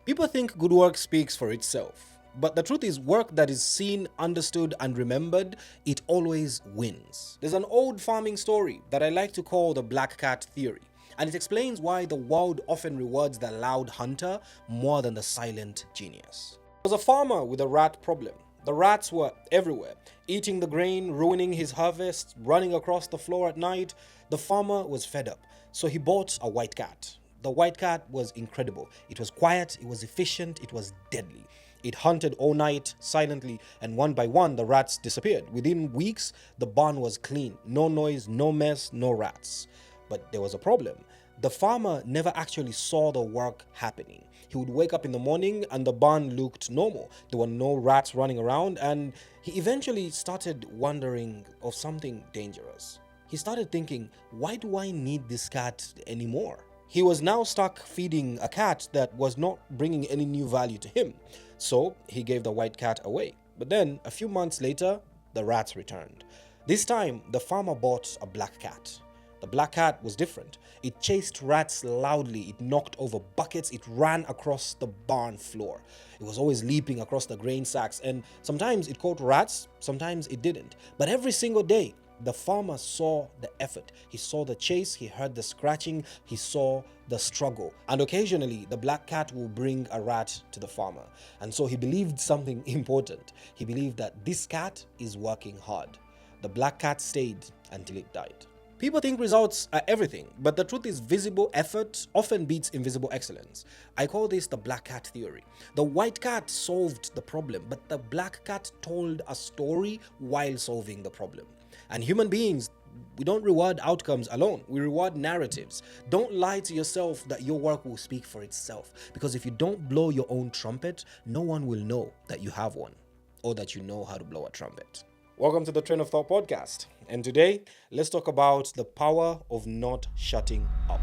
People think good work speaks for itself, but the truth is work that is seen, understood, and remembered, it always wins. There's an old farming story that I like to call the black cat theory, and it explains why the world often rewards the loud hunter more than the silent genius. There was a farmer with a rat problem. The rats were everywhere, eating the grain, ruining his harvest, running across the floor at night. The farmer was fed up, so he bought a white cat. The white cat was incredible. It was quiet, it was efficient, it was deadly. It hunted all night, silently, and one by one the rats disappeared. Within weeks, the barn was clean. No noise, no mess, no rats. But there was a problem. The farmer never actually saw the work happening. He would wake up in the morning and the barn looked normal. There were no rats running around, and he eventually started wondering of something dangerous. He started thinking, why do I need this cat anymore? He was now stuck feeding a cat that was not bringing any new value to him. So he gave the white cat away. But then, a few months later, the rats returned. This time, the farmer bought a black cat. The black cat was different. It chased rats loudly, it knocked over buckets, it ran across the barn floor. It was always leaping across the grain sacks, and sometimes it caught rats, sometimes it didn't. But every single day, the farmer saw the effort. He saw the chase, he heard the scratching, he saw the struggle. And occasionally, the black cat will bring a rat to the farmer. And so he believed something important. He believed that this cat is working hard. The black cat stayed until it died. People think results are everything, but the truth is visible effort often beats invisible excellence. I call this the black cat theory. The white cat solved the problem, but the black cat told a story while solving the problem. And human beings, we don't reward outcomes alone. We reward narratives. Don't lie to yourself that your work will speak for itself. Because if you don't blow your own trumpet, no one will know that you have one or that you know how to blow a trumpet. Welcome to the Train of Thought podcast. And today, let's talk about the power of not shutting up.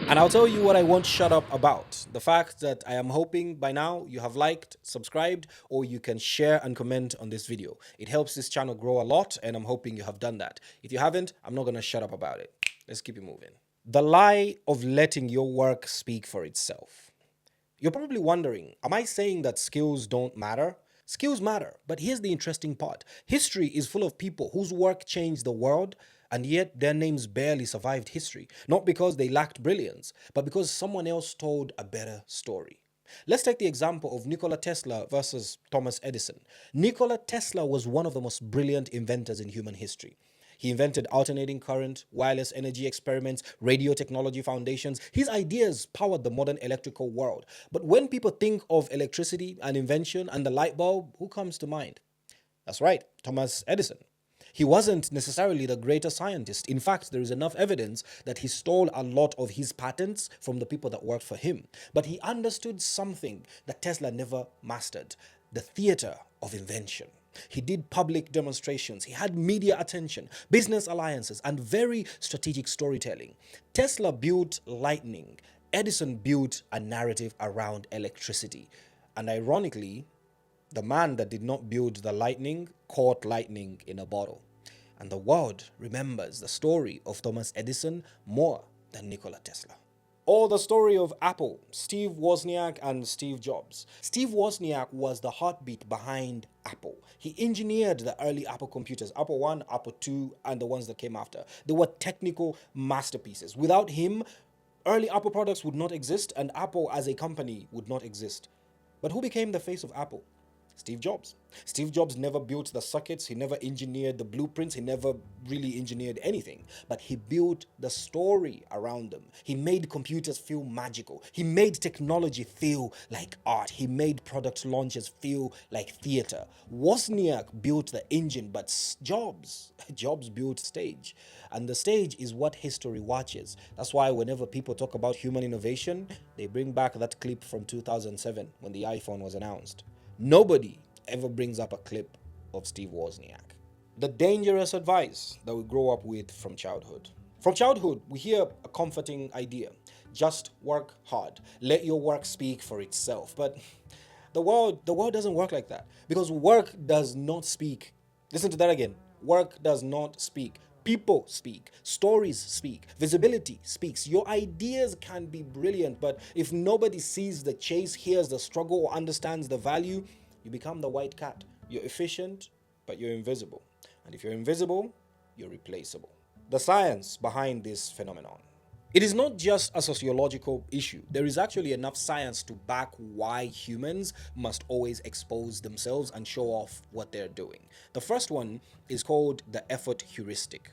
And I'll tell you what I won't shut up about. The fact that I am hoping by now you have liked, subscribed, or you can share and comment on this video. It helps this channel grow a lot, and I'm hoping you have done that. If you haven't, I'm not going to shut up about it. Let's keep it moving. The lie of letting your work speak for itself. You're probably wondering, am I saying that skills don't matter? Skills matter, but here's the interesting part. History is full of people whose work changed the world, and yet their names barely survived history. Not because they lacked brilliance, but because someone else told a better story. Let's take the example of Nikola Tesla versus Thomas Edison. Nikola Tesla was one of the most brilliant inventors in human history. He invented alternating current, wireless energy experiments, radio technology foundations. His ideas powered the modern electrical world. But when people think of electricity and invention and the light bulb, who comes to mind? That's right, Thomas Edison. He wasn't necessarily the greater scientist. In fact, there is enough evidence that he stole a lot of his patents from the people that worked for him. But he understood something that Tesla never mastered: the theater of invention. He did public demonstrations, he had media attention, business alliances, and very strategic storytelling. Tesla built lightning. Edison built a narrative around electricity. And ironically, the man that did not build the lightning caught lightning in a bottle. And the world remembers the story of Thomas Edison more than Nikola Tesla. Or the story of Apple, Steve Wozniak and Steve Jobs. Steve Wozniak was the heartbeat behind Apple. He engineered the early Apple computers, Apple 1, Apple 2, and the ones that came after. They were technical masterpieces. Without him, early Apple products would not exist, and Apple as a company would not exist. But who became the face of Apple? Steve Jobs. Steve Jobs never built the circuits, he never engineered the blueprints, he never really engineered anything, but he built the story around them. He made computers feel magical. He made technology feel like art. He made product launches feel like theater. Wozniak built the engine, but Jobs built stage. And the stage is what history watches. That's why whenever people talk about human innovation, they bring back that clip from 2007 when the iPhone was announced. Nobody ever brings up a clip of Steve Wozniak. The dangerous advice that we grow up with from childhood. From childhood, we hear a comforting idea: just work hard, let your work speak for itself. But the world doesn't work like that, because work does not speak. Listen to that again. Work does not speak. People speak, stories speak, visibility speaks. Your ideas can be brilliant, but if nobody sees the chase, hears the struggle, or understands the value, you become the white cat. You're efficient, but you're invisible. And if you're invisible, you're replaceable. The science behind this phenomenon: it is not just a sociological issue. There is actually enough science to back why humans must always expose themselves and show off what they're doing. The first one is called the effort heuristic.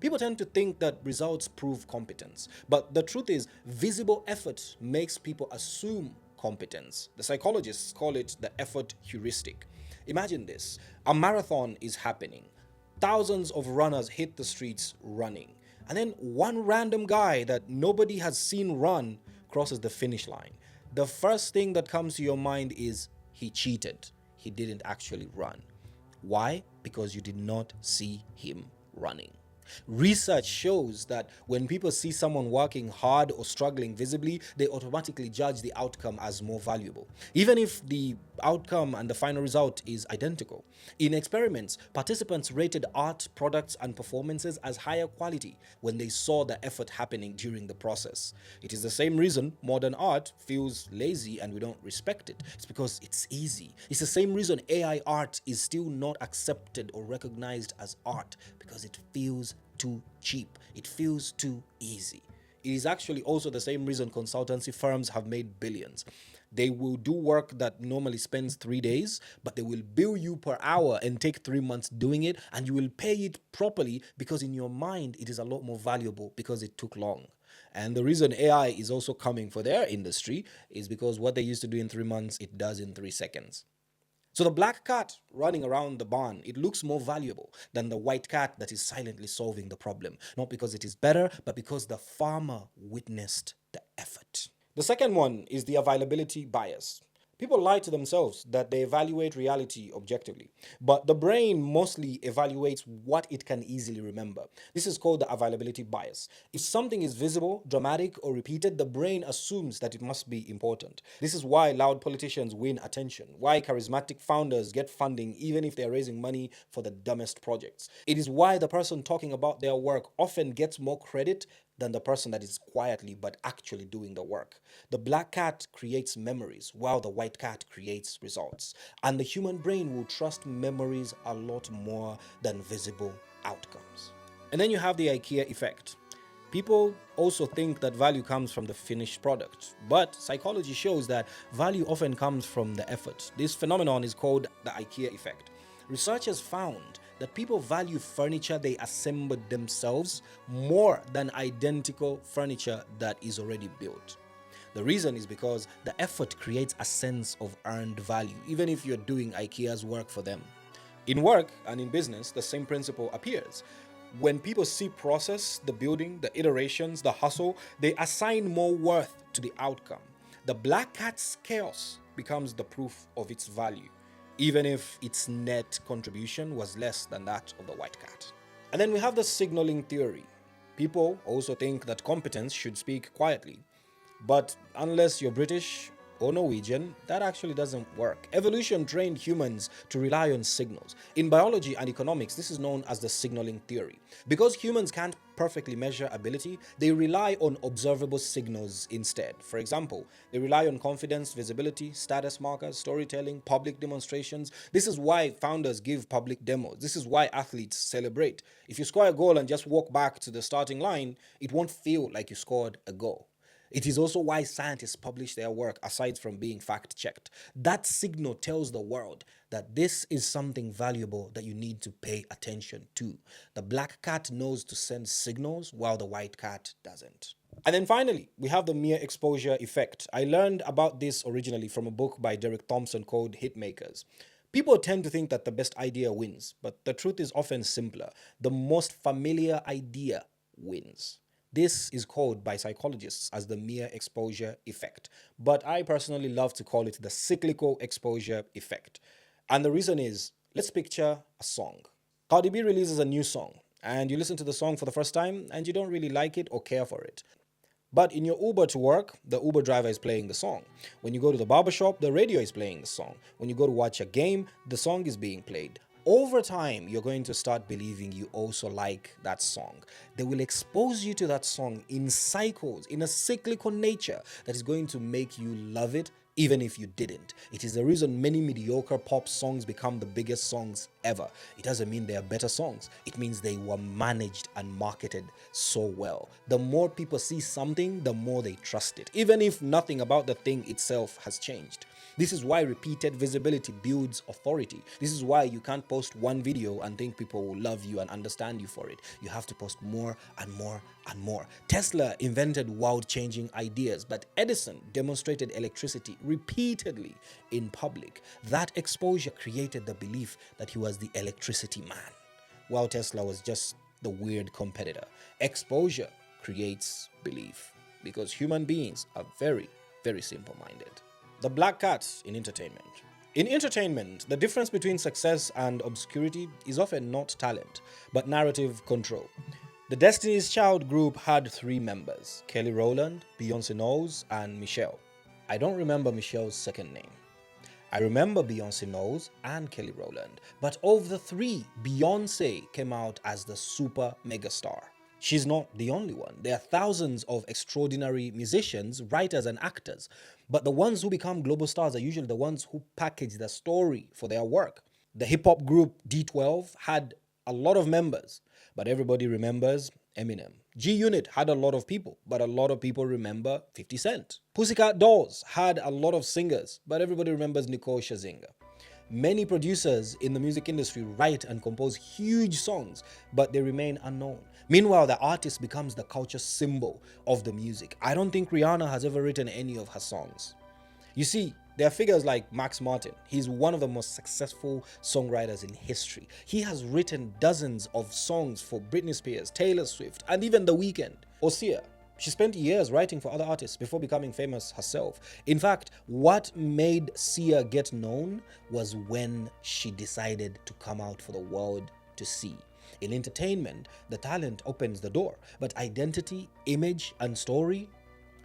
People tend to think that results prove competence, but the truth is, visible effort makes people assume competence. The psychologists call it the effort heuristic. Imagine this: a marathon is happening. Thousands of runners hit the streets running. And then one random guy that nobody has seen run crosses the finish line. The first thing that comes to your mind is, he cheated. He didn't actually run. Why? Because you did not see him running. Research shows that when people see someone working hard or struggling visibly, they automatically judge the outcome as more valuable, even if the outcome and the final result is identical. In experiments, participants rated art, products, and performances as higher quality when they saw the effort happening during the process. It is the same reason modern art feels lazy and we don't respect it. It's because it's easy. It's the same reason AI art is still not accepted or recognized as art, because it feels too cheap. It feels too easy. It is actually also the same reason consultancy firms have made billions. They will do work that normally spends 3 days, but they will bill you per hour and take 3 months doing it, and you will pay it properly because in your mind it is a lot more valuable because it took long. And the reason AI is also coming for their industry is because what they used to do in 3 months, it does in 3 seconds. So the black cat running around the barn, it looks more valuable than the white cat that is silently solving the problem. Not because it is better, but because the farmer witnessed the effort. The second one is the availability bias. People lie to themselves that they evaluate reality objectively, but the brain mostly evaluates what it can easily remember. This is called the availability bias. If something is visible, dramatic, or repeated, the brain assumes that it must be important. This is why loud politicians win attention, why charismatic founders get funding even if they're raising money for the dumbest projects. It is why the person talking about their work often gets more credit than the person that is quietly but actually doing the work. The black cat creates memories while the white cat creates results. And the human brain will trust memories a lot more than visible outcomes. And then you have the IKEA effect. People also think that value comes from the finished product, but psychology shows that value often comes from the effort. This phenomenon is called the IKEA effect. Researchers found that people value furniture they assembled themselves more than identical furniture that is already built. The reason is because the effort creates a sense of earned value, even if you're doing IKEA's work for them. In work and in business, the same principle appears. When people see process, the building, the iterations, the hustle, they assign more worth to the outcome. The black cat's chaos becomes the proof of its value, even if its net contribution was less than that of the white cat. And then we have the signaling theory. People also think that competence should speak quietly. But unless you're British or Norwegian, that actually doesn't work. Evolution trained humans to rely on signals. In biology and economics, this is known as the signaling theory. Because humans can't perfectly measure ability, they rely on observable signals instead. For example, they rely on confidence, visibility, status markers, storytelling, public demonstrations. This is why founders give public demos. This is why athletes celebrate. If you score a goal and just walk back to the starting line, it won't feel like you scored a goal. It is also why scientists publish their work aside from being fact-checked. That signal tells the world that this is something valuable that you need to pay attention to. The black cat knows to send signals while the white cat doesn't. And then finally, we have the mere exposure effect. I learned about this originally from a book by Derek Thompson called Hitmakers. People tend to think that the best idea wins, but the truth is often simpler. The most familiar idea wins. This is called by psychologists as the mere exposure effect, but I personally love to call it the cyclical exposure effect. And the reason is, let's picture a song. Cardi B releases a new song, and you listen to the song for the first time and you don't really like it or care for it. But in your Uber to work, the Uber driver is playing the song. When you go to the barbershop, the radio is playing the song. When you go to watch a game, the song is being played. Over time, you're going to start believing you also like that song. They will expose you to that song in cycles, in a cyclical nature that is going to make you love it even if you didn't. It is the reason many mediocre pop songs become the biggest songs ever. It doesn't mean they are better songs. It means they were managed and marketed so well. The more people see something, the more they trust it, even if nothing about the thing itself has changed. This is why repeated visibility builds authority. This is why you can't post one video and think people will love you and understand you for it. You have to post more and more and more. Tesla invented world-changing ideas, but Edison demonstrated electricity repeatedly in public. That exposure created the belief that he was the electricity man, while Tesla was just the weird competitor. Exposure creates belief because human beings are very, very simple-minded. The black cat in entertainment. In entertainment, the difference between success and obscurity is often not talent, but narrative control. The Destiny's Child group had 3 members: Kelly Rowland, Beyonce Knowles, and Michelle. I don't remember Michelle's second name. I remember Beyonce Knowles and Kelly Rowland, but of the 3, Beyonce came out as the super megastar. She's not the only one. There are thousands of extraordinary musicians, writers, and actors. But the ones who become global stars are usually the ones who package the story for their work. The hip-hop group D12 had a lot of members, but everybody remembers Eminem. G-Unit had a lot of people, but a lot of people remember 50 Cent. Pussycat Dolls had a lot of singers, but everybody remembers Nicole Scherzinger. Many producers in the music industry write and compose huge songs, but they remain unknown. Meanwhile, the artist becomes the culture symbol of the music. I don't think Rihanna has ever written any of her songs. You see, there are figures like Max Martin. He's one of the most successful songwriters in history. He has written dozens of songs for Britney Spears, Taylor Swift, and even The Weeknd. Or Sia. She spent years writing for other artists before becoming famous herself. In fact, what made Sia get known was when she decided to come out for the world to see. In entertainment, the talent opens the door, but identity, image, and story,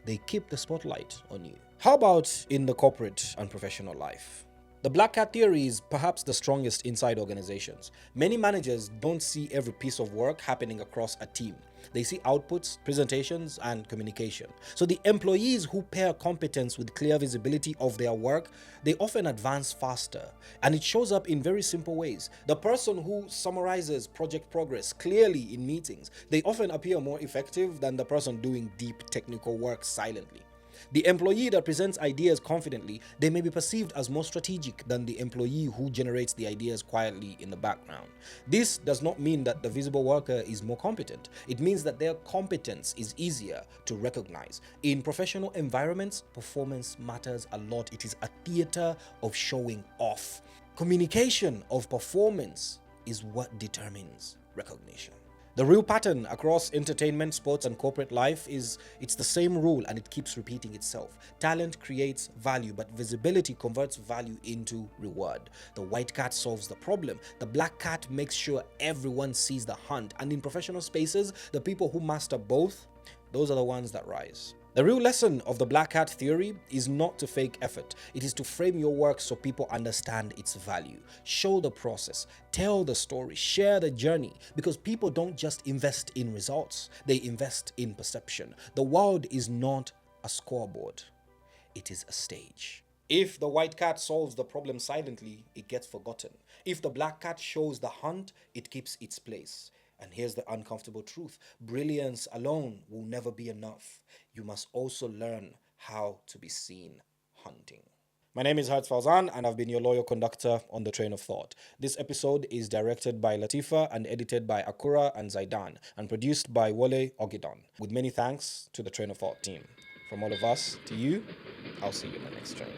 they keep the spotlight on you. How about in the corporate and professional life? The black cat theory is perhaps the strongest inside organizations. Many managers don't see every piece of work happening across a team. They see outputs, presentations, and communication. So the employees who pair competence with clear visibility of their work, they often advance faster. And it shows up in very simple ways. The person who summarizes project progress clearly in meetings, they often appear more effective than the person doing deep technical work silently. The employee that presents ideas confidently, they may be perceived as more strategic than the employee who generates the ideas quietly in the background. This does not mean that the visible worker is more competent. It means that their competence is easier to recognize. In professional environments, performance matters a lot. It is a theater of showing off. Communication of performance is what determines recognition. The real pattern across entertainment, sports, and corporate life is it's the same rule and it keeps repeating itself. Talent creates value, but visibility converts value into reward. The white cat solves the problem. The black cat makes sure everyone sees the hunt. And in professional spaces, the people who master both, those are the ones that rise. The real lesson of the black hat theory is not to fake effort. It is to frame your work so people understand its value. Show the process, tell the story, share the journey, because people don't just invest in results, they invest in perception. The world is not a scoreboard, it is a stage. If the white cat solves the problem silently, it gets forgotten. If the black cat shows the hunt, it keeps its place. And here's the uncomfortable truth. Brilliance alone will never be enough. You must also learn how to be seen hunting. My name is Hertz Fauzan, and I've been your loyal conductor on the train of thought. This episode is directed by Latifa and edited by Akura and Zaidan, and produced by Wole Ogidon. With many thanks to the Train of Thought team. From all of us to you, I'll see you in the next train.